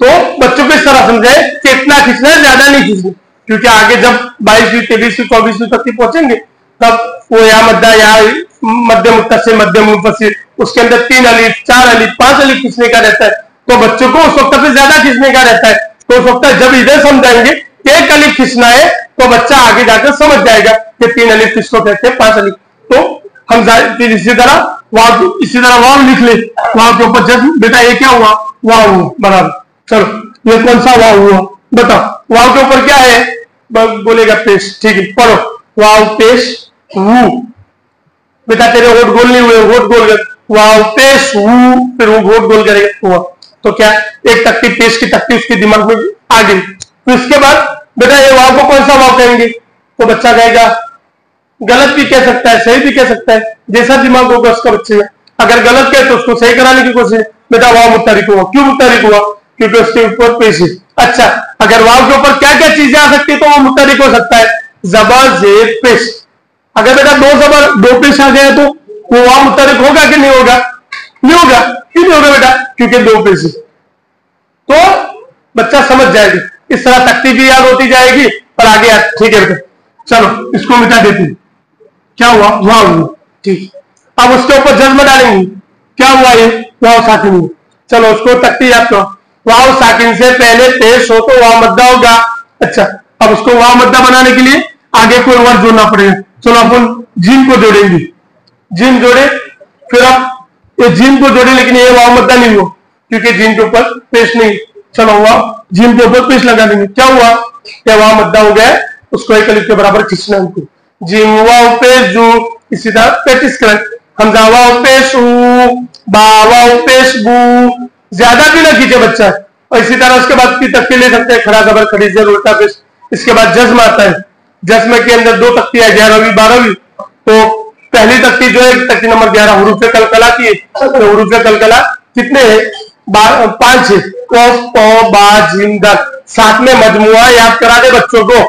तो बच्चों को इस तरह समझाए कि इतना खींचना है, ज्यादा नहीं खींचना, क्योंकि आगे जब 22वीं 23वीं 24वीं तक पहुंचेंगे तब वो या मद्दा, या मध्य मुत्तसिल, मध्य मुनफसिल, उसके अंदर 3 अलिफ, 4 अलिफ, 5 अलिफ खींचने का रहता है। तो बच्चों को उस वक्त से ज्यादा खींचने का रहता है। तो उस वक्त जब इधर समझाएंगे कि एक अलिफ खींचना है तो बच्चा आगे जाकर समझ जाएगा कि 3 अलिफ किसको कहते हैं, 5 अलिफ। तो हम फिर इसी तरह वाव लिख ले। वाव के ऊपर जज्म। बेटा ये क्या हुआ? वाव हुआ बराबर। चलो ये कौन सा वाव हुआ बताओ? वाव के ऊपर क्या है? बोलेगा पेश। ठीक है, पढ़ो, वाव पेश वू। बेटा तेरे होठ गोल नहीं हुए, होठ गोल कर। वाव पेश वू, फिर वो होठ गोल करेगा हुआ। तो क्या एक तख्ती पेश की तख्ती उसके दिमाग में आ गई। तो इसके बाद बेटा ये वाव को कौन सा वाव कहेंगे? तो बच्चा कहेगा, गलत भी कह सकता है, सही भी कह सकता है, जैसा दिमाग होगा उसका बच्चे का। अगर गलत कहे तो उसको सही कराने की कोशिश। बेटा वाव मुत्तहरिक हुआ। क्यों मुत्तहरिक हुआ? क्योंकि उसके ऊपर पेश है। अच्छा, अगर वाव के ऊपर क्या क्या चीजें आ सकती है तो वो मुत्तहरिक हो सकता है? जबर, जेर, पेश। अगर बेटा 2 जबर 2 पेश आ गया तो वो वाव मुत्तहरिक होगा कि नहीं होगा? नहीं होगा। क्यों नहीं होगा बेटा? क्योंकि 2 पेश है। तो बच्चा समझ जाएगा। इस तरह तख्ती भी याद होती जाएगी और आगे याद। ठीक है बेटा, चलो इसको मिटा देते हैं। क्या हुआ? वाव हुआ। ठीक, अब उसके ऊपर जज्म डालेंगे। क्या हुआ? ये वाव साकिन हुआ। चलो उसको तख्ती याद करो। वाव साकिन से पहले पेश हो तो वाव मद्दा होगा। अच्छा, अब उसको वाव मद्दा बनाने के लिए आगे कोई वर्ड जोड़ना पड़ेगा। चलो अपन जीम को जोड़ेंगे। जीम जोड़े, फिर अब ये जीम को जोड़े, लेकिन ये वाव मद्दा नहीं हुआ क्योंकि जीम के ऊपर पेश नहीं। चलो वाव जीम के ऊपर पेश लगा देंगे। क्या हुआ? ये वाव मद्दा हो गया, उसको एक अलिफ के बराबर खींचना है। जिम वाव पेश जू, इसी तरह प्रैक्टिस करें। हमजा वाव पेश ऊ, बा वाव पेश बू, ज्यादा भी ना खींचे बच्चा। और इसी तरह उसके बाद की तख्ती ले सकते हैं, खड़ा जबर खड़ी जेर उल्टा पेश। इसके बाद जज्म आता है, जज्म के अंदर दो तख्ती है, 11वीं 12वीं। तो पहली तख्ती जो है तख्ती नंबर 11 हुरूफे कलकला की है। तो हुरूफे कलकला कितने हैं? 5 है। कौफ पौ बा जीम दल, साथ में मजमुआ याद करा दे बच्चों को।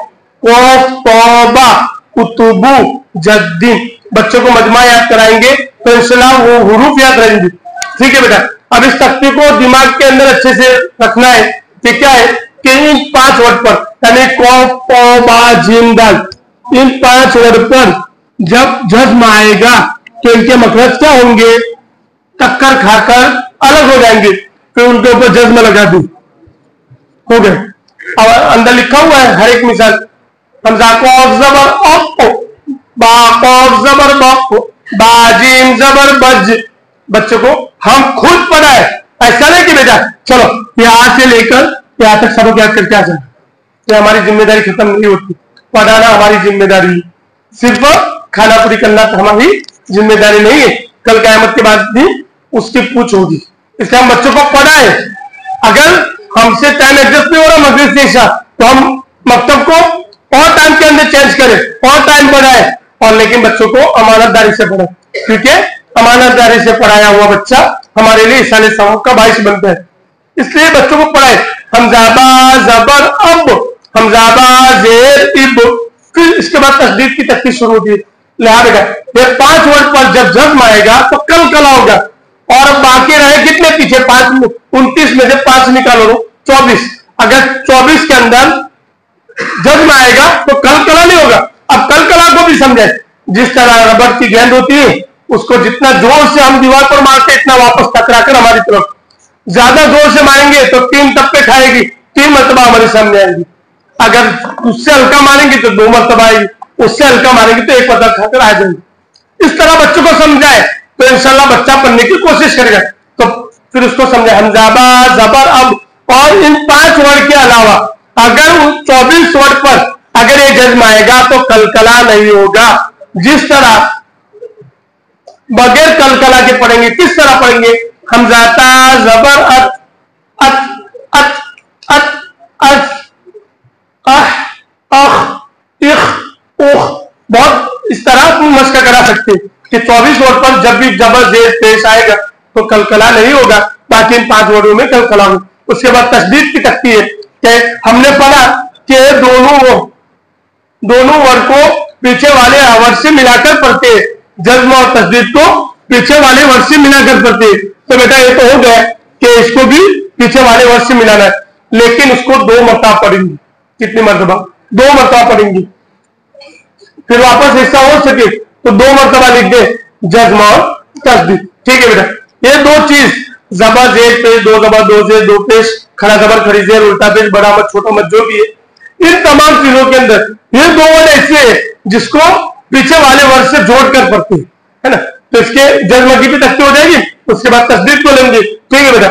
कौफ पौ बा कुतुबु जद्दीन, बच्चों को मजमुआ याद कराएंगे तो इंशाल्लाह वो हुरूफ याद रहेंगे। ठीक है बेटा, अब इस तख्ती को दिमाग के अंदर अच्छे से रखना है कि क्या है कि इन 5 वर्ड पर, यानी कौफ पौ बा जीम दल, इन 5 वर्ड पर जब जज्म आएगा तो इनके मखरज क्या होंगे? टक्कर खाकर अलग हो जाएंगे, फिर उनके ऊपर जज्म लगा दी, हो गए। अब अंदर लिखा हुआ है हर एक मिसाल, हमजा कौफ जबर अप, बा कौफ जबर बप, बाजीम जबर बज। बच्चों को हम खुद पढ़ाए, ऐसा नहीं कि बेटा चलो यहां से लेकर यहां तक सबक याद करके आ जाए, ये हमारी जिम्मेदारी खत्म नहीं होती। पढ़ाना हमारी जिम्मेदारी, सिर्फ खाना पूरी करना तो हमारी जिम्मेदारी नहीं है। कल क़यामत के बाद भी उसकी पूछ होगी, इसलिए हम बच्चों को पढ़ाए। अगर हमसे टाइम एडजस्ट नहीं हो रहा मगरिब से इशा, तो हम मकतब को और टाइम के अंदर चेंज करें और टाइम बढ़ाए, और लेकिन बच्चों को अमानतदारी से पढ़ाए, क्योंकि अमानतदारी से पढ़ाया हुआ बच्चा हमारे लिए इसाले सवाब का बाइस बनता है। इसलिए बच्चों को पढ़ाए। हमजाबा जबर अब, हमजाबा जेर इब, फिर इसके बाद तस्दीद की तख्ती शुरू होती है। लिहाजा ये 5 वर्ड पर जब जज्म आएगा तो कल कला होगा, और बाकी रहे कितने पीछे? 5, 29 में से 5 निकालो 24। अगर 24 के अंदर जज्म आएगा तो कल कला नहीं होगा। अब कल कला को भी समझे, जिस तरह रबर की गेंद होती है, उसको जितना जोर से हम दीवार पर मारते इतना वापस टकरा कर हमारी तरफ, ज्यादा जोर से मारेंगे तो 3 टप्पे खाएगी, 3 मरतबा हमारे सामने आएगी। अगर उससे हल्का मारेंगे तो 2 मरतबा आएगी, उससे हल्का मारेंगे तो 1 मरतबा खाकर आ जाएंगे। इस तरह बच्चों को समझाए तो इंशाल्लाह बच्चा पढ़ने की कोशिश करेगा। तो फिर उसको समझे हमजाबा जबर अब, और इन 5 वर्ड के अलावा अगर उन 24 वर्ड पर अगर ये जज्म आएगा तो कलकला नहीं होगा। जिस तरह बगैर कलकला के पढ़ेंगे, किस तरह पढ़ेंगे? हमजाता जबर अत, अत अत अत अत अह अख इख उख, बहुत इस तरह मशक करा सकते हैं कि 24 वर्ड पर जब भी जबर जेर पेश आएगा तो कलकला नहीं होगा, बाकी इन 5 वर्डों में कलकला होगा। उसके बाद तस्दीद की तख्ती है कि हमने पढ़ा कि दोनों वर्ड को पीछे वाले वर्ड से मिलाकर पढ़ते हैं, जज्म और तस्दीद को पीछे वाले वर्ड से मिलाकर पढ़ते हैं। तो बेटा ये तो हो गया कि इसको भी पीछे वाले वर्ड से मिलाना है, लेकिन उसको 2 मरतबा पढ़ेंगे। कितनी मरतबा? 2 मरतबा पढ़ेंगे, फिर वापस हिस्सा हो सके तो 2 मरतबा लिख दे जज्म और तस्दीद। ठीक है बेटा, ये 2 चीज जबर जेर पेश, 2 जबर 2 जेर 2 पेश, खड़ा जबर खड़ी जेर उल्टा पेश, बड़ा मत छोटा मत जो भी है, इन तमाम चीजों के अंदर ये 2 वर्ड ऐसे है जिसको पीछे वाले वर्ड से जोड़कर पढ़ते हैं, है ना। तो इसके जज्म की भी तख्ती हो जाएगी, उसके बाद तस्दीद को लेंगे। ठीक है बेटा,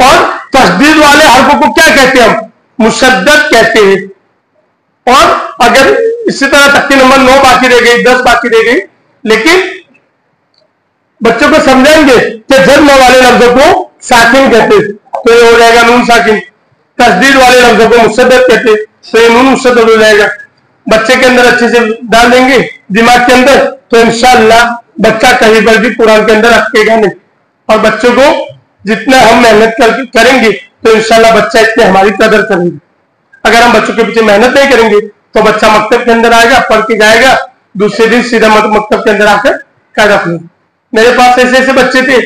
और तस्दीद वाले हरफों को क्या कहते हैं? हम मुशद्दद कहते हैं। और अगर इसी तरह तख्ती नंबर 9 बाकी रह गई, 10 बाकी रह गई, लेकिन बच्चों को समझाएंगे कि जज्म वाले लफ्जों को साकिन कहते हैं, तो ये हो जाएगा नून साकिन। तस्दीद वाले लफ्जों को मुशद्दद कहते हैं, तो ये नून मुशद्दद हो जाएगा। बच्चे के अंदर अच्छे से डाल देंगे दिमाग के अंदर, तो इंशाअल्लाह बच्चा कहीं पर भी कुरान के अंदर अटकेगा नहीं। और बच्चों को जितना हम मेहनत करेंगे तो इंशाअल्लाह बच्चा इतने हमारी कदर करेंगे। अगर हम बच्चों के पीछे मेहनत नहीं करेंगे तो बच्चा मकतब के अंदर आएगा, पढ़ के जाएगा, दूसरे दिन सीधा मकतब के अंदर आकर कायदा खोलेगा। मेरे पास ऐसे ऐसे बच्चे थे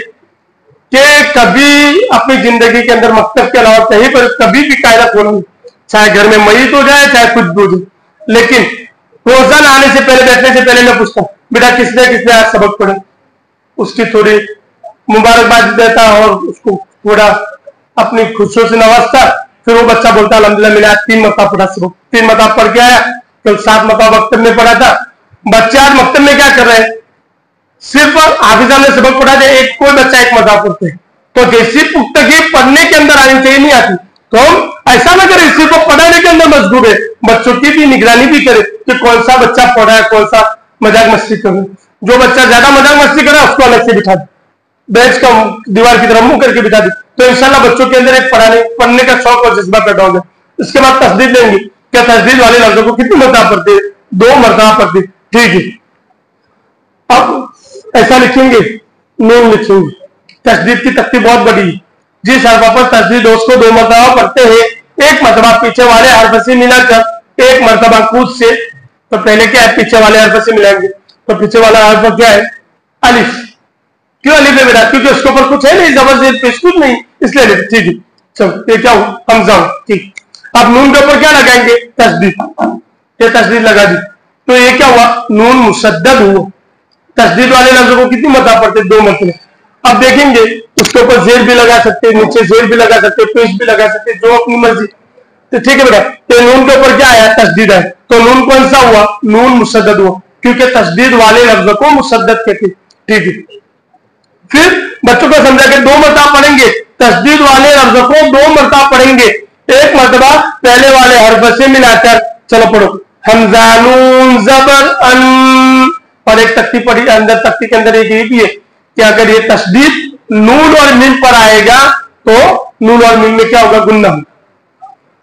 कि कभी अपनी जिंदगी के अंदर मकतब के अलावा कहीं पर कभी भी कायदा खोलेंगे, चाहे घर में मयत हो जाए चाहे कुछ भी हो जाए, लेकिन रोजाना आने से पहले, बैठने से पहले मैं पूछता बेटा किसने आज सबक पढ़े, उसकी थोड़ी मुबारकबाद देता और उसको थोड़ा अपनी खुशियों से नवाजता। फिर वो बच्चा बोलता अल्हम्दुलिल्लाह मैंने आज 3 मरतबा पढ़ा सबक, 3 मरतबा पढ़ के आया, कल 7 मरतबा मकतब में पढ़ा था। बच्चे आज मकतब में क्या कर रहे हैं? सिर्फ हाफिज ने सबक पढ़ा दे, एक कोई बच्चा 1 मरतबा पढ़ते हैं। तो जैसी पुख्तगी पढ़ने के अंदर आनी चाहिए नहीं आती, तो हम ऐसा ना करें, इसी को पढ़ाने के अंदर मजबूर है, बच्चों की भी निगरानी भी करे कि कौन सा बच्चा पढ़ा है, कौन सा मजाक मस्ती कर रहा है। जो बच्चा ज्यादा मजाक मस्ती कर रहा है उसको अलग से बिठा दे, बेंच का दीवार की तरफ मुंह करके बिठा दी, तो इंशाल्लाह बच्चों के अंदर एक पढ़ने का शौक और जज्बा पैदा होगा। इसके बाद तस्दीद लेंगे, क्या तस्दीद वाले लफ्जों को कितनी मरतबा पढ़ते हैं? 2 मरतबा पढ़ते, ठीक है। अब ऐसा लिखेंगे, नून लिखेंगे, तस्दीद की तख्ती बहुत बड़ी है, जिस हरफ पर तस्दीद उसको 2 मरतबा पढ़ते हैं, 1 मरतबा पीछे वाले हरफ से मिलाकर 1 मरतबा कूद से। तो पहले क्या है, पीछे वाले हरफ से मिलाएंगे, तो पीछे वाला हरफ क्या है? अलिफ। क्यों अलिफ है बेटा? क्योंकि उसके ऊपर कुछ है नहीं, जबर जेर पेश कुछ नहीं, इसलिए अलिफ, ठीक है। चलो ये क्या हुआ? हमजा, ठीक। अब नून के ऊपर क्या लगाएंगे? तस्दीद। ये तस्दीद लगा दी, तो ये क्या हुआ? नून मुशद्दद हुआ। तस्दीद वाले लफ्जों को कितनी मरतबा पढ़ते? 2 मरतबा। अब देखेंगे उसके ऊपर जेर भी लगा सकते हैं, नीचे जेर भी लगा सकते हैं, पेश भी लगा सकते हैं, जो अपनी मर्जी। तो ठीक है बेटा, तो नून के ऊपर क्या आया? तस्दीद है, तो नून कौन सा हुआ? नून मुशद्दद हुआ, क्योंकि तस्दीद वाले लफ्जों को मुशद्दद कहते हैं, ठीक है। फिर बच्चों को समझा के 2 मरतबा पढ़ेंगे, तस्दीद वाले लफ्जों को 2 मरतबा पढ़ेंगे, 1 मरतबा पहले वाले हरफ से मिलाकर। चलो पढ़ो, हमजा नून जबर अन। और एक तख्ती पढ़ी, अंदर तख्ती के अंदर एक भी है कि अगर ये तस्दीद नून और मीम पर आएगा तो नून और मीम में क्या होगा? गुन्ना।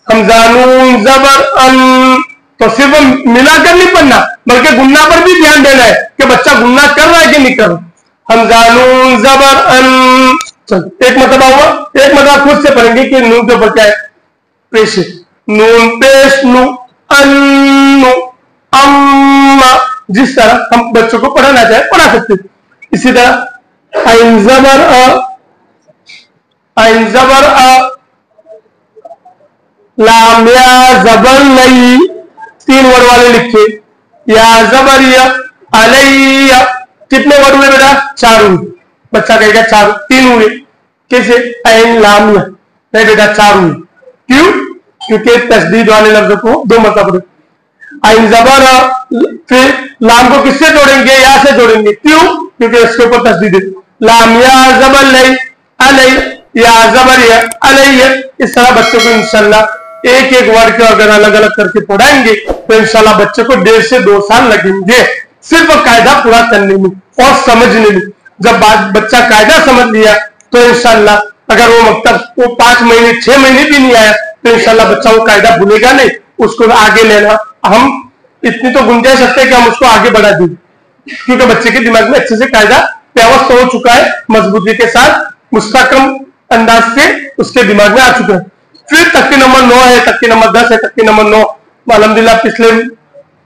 हमजा नून जबर अन, तो सिर्फ मिलाकर नहीं पढ़ना, बल्कि गुन्ना पर भी ध्यान देना है कि बच्चा गुन्ना कर रहा है कि नहीं कर रहा। हमजा नून जबर अन, चलो 1 मरतबा हुआ। 1 मरतबा खुद से पढ़ेंगे कि नून के ऊपर क्या है? पेश है, नून पेश नु अन्नु अम्मा। जिस तरह हम बच्चों को पढ़ाना चाहे पढ़ा सकते हैं। इसी तरह आइन जबर अ, आइन जबर अ, लाम या जबर लई, 3 वर्ड वाले लिखे, या जबर या अलैया। कितने वर्ड हुए बेटा? 4 हुए। बच्चा कहेगा 4, 3 हुए। कैसे? आइन लाम या, नहीं बेटा 4 हुए। क्यों? क्योंकि तस्दीद वाले लफ्जों को 2 मरतबा। आइन जबर, फिर लाम को किससे जोड़ेंगे? या से जोड़ेंगे। क्यों? क्योंकि इसके ऊपर तस्दीद है। लाम या जबर लई अलई, या जबर या अलैया। इस तरह बच्चों को इंशाल्लाह एक एक वर्ड को अगर अलग अलग करके पढ़ाएंगे तो इंशाल्लाह बच्चों को 1.5 से 2 साल लगेंगे सिर्फ कायदा पूरा करने में और समझने में। जब बच्चा कायदा समझ लिया तो इंशाल्लाह अगर वो मतलब वो 5 महीने 6 महीने भी नहीं आया तो इंशाल्लाह बच्चा वो कायदा भूलेगा नहीं, उसको आगे लेना। हम इतनी तो गुंजाइश रखते हैं कि हम उसको आगे बढ़ा दें, क्योंकि बच्चे के दिमाग में अच्छे से कायदा व्यवस्था हो चुका है, मजबूती के साथ मुस्तकम अंदाज से उसके दिमाग में आ चुका है। फिर तख्ती नंबर 9 है, तख्ती नंबर 10 है। तख्ती नंबर 9 अल्हम्दुलिल्लाह पिछले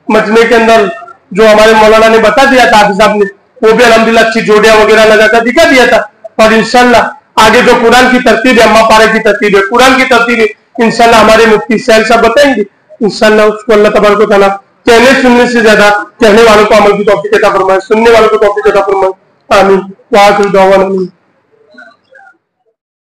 मजमे के अंदर जो हमारे मौलाना ने बता दिया था, हाफिज साहब ने, वो भी अल्हम्दुलिल्लाह अच्छी जोड़ियां वगैरह लगाकर दिखा दिया था। और इंशाल्लाह आगे जो कुरान की तरतीब है, अम्मा पारे की तरतीब है, कुरान की तरतीब है, इंशाल्लाह हमारे मुफ्ती सैल साहब बताएंगे। इंशाल्लाह उसको अल्लाह तबारक व तआला कहने सुनने से ज्यादा कहने वालों को अमल की तौफीक अता फरमाए, सुनने वालों को तौफीक अता फरमाए। आमीन।